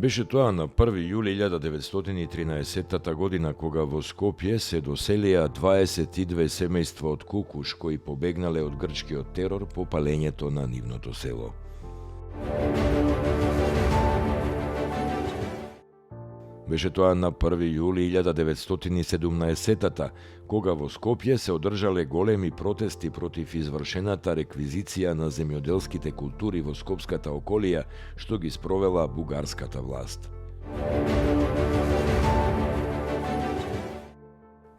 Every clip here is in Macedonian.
Беше тоа на 1. јули 1913 година кога во Скопје се доселија 22 семејства од Кукуш кои побегнале од грчкиот терор по палењето на нивното село. Беше тоа на 1. јули 1917 кога во Скопје се одржале големи протести против извршената реквизиција на земјоделските култури во скопската околија, што ги спровела бугарската власт.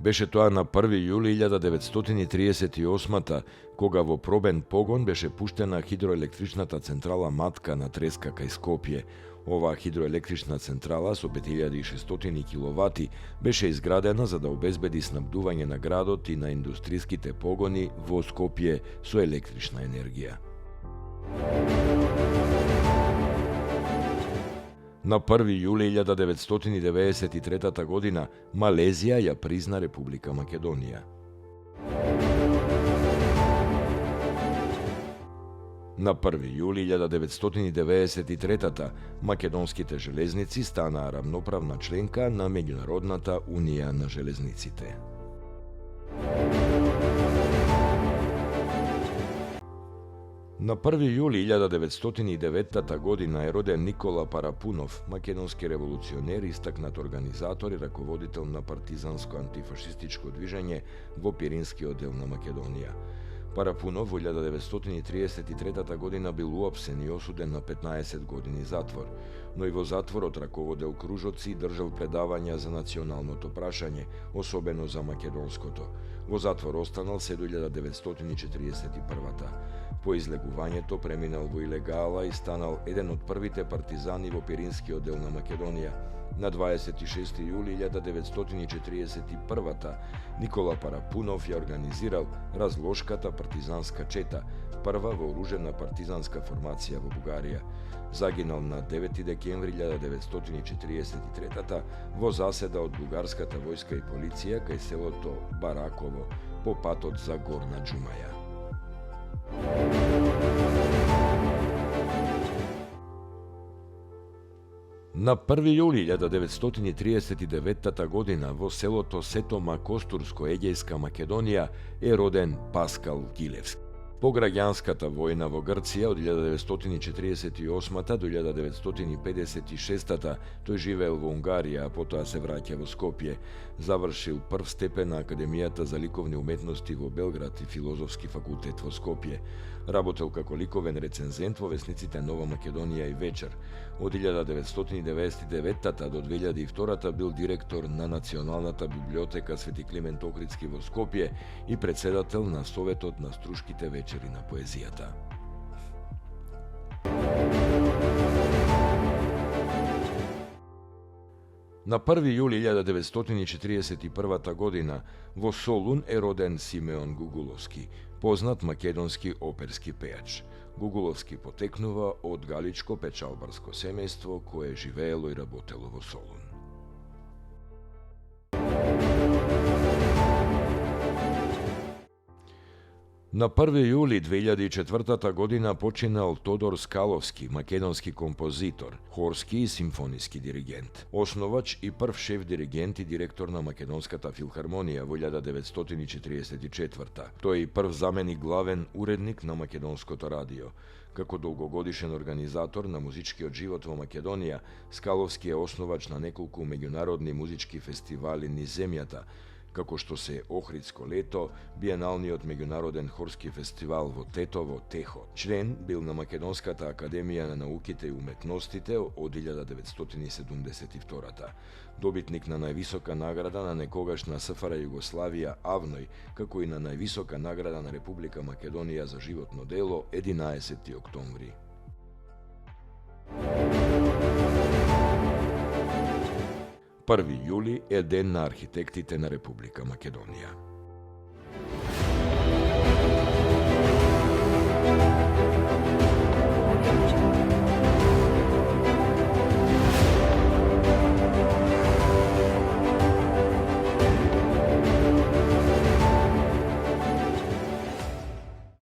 Беше тоа на 1. јули 1938 кога во пробен погон беше пуштена хидроелектричната централа Матка на Треска кај Скопје. Оваа хидроелектрична централа со 5600 киловати беше изградена за да обезбеди снабдување на градот и на индустриските погони во Скопје со електрична енергија. На 1. јули 1993 година Малезија ја призна Република Македонија. На 1. јули 1993 македонските железници станаа рамноправна членка на Меѓународната унија на железниците. На 1. јули 1909 година е роден Никола Парапунов, македонски револуционер, истакнат организатор и раководител на партизанско антифашистичко движење во Пиринскиот дел на Македонија. Парапунов во 1933 година бил уапсен и осуден на 15 години затвор, но и во затворот раководел кружоци и држал предавања за националното прашање, особено за македонското. Во затвор останал се до 1941. По излегувањето преминал во илегала и станал еден од првите партизани во Пиринскиот дел на Македонија. На 26. јули 1941 Никола Парапунов ја организирал Разложката партизанска чета, прва вооружена партизанска формација во Бугарија. Загинал на 9. декември 1943 во заседа од бугарската војска и полиција кај селото Бараково по патот за Горна Џумаја. На 1. јули 1939 година во селото Сетома Костурско, Егејска Македонија, е роден Паскал Гилевски. По граѓанската војна во Грција од 1948 до 1956 тој живеел во Унгарија, а потоа се враќа во Скопје. Завршил прв степен на Академијата за ликовни уметности во Белград и Филозофски факултет во Скопје. Работел како ликовен рецензент во весниците Нова Македонија и Вечер. Од 1999 до 2002 бил директор на Националната библиотека Свети Климент Охридски во Скопје и председател на Советот на струшките вечери на поезијата. На 1. јули 1941 година во Солун е роден Симеон Гугуловски, познат македонски оперски пејач. Гугуловски потекнува од галичко печалбарско семејство кое живеело и работело во Солун. На 1. јули 2004 година починал Тодор Скаловски, македонски композитор, хорски и симфониски диригент. Основач и прв шеф диригент и директор на Македонската филхармонија во 1944. Тој е и прв заменик главен уредник на Македонското радио. Како долгогодишен организатор на музичкиот живот во Македонија, Скаловски е основач на неколку меѓународни музички фестивали низ земјата, како што се Охридско лето, биеналниот меѓународен хорски фестивал во Тетово, Техо. Член бил на Македонската академија на науките и уметностите од 1972. Добитник на највисока награда на некогашна СФР Југославија Авној, како и на највисока награда на Република Македонија за животно дело 11. октомври. 1. јули е ден на архитектите на Република Македонија.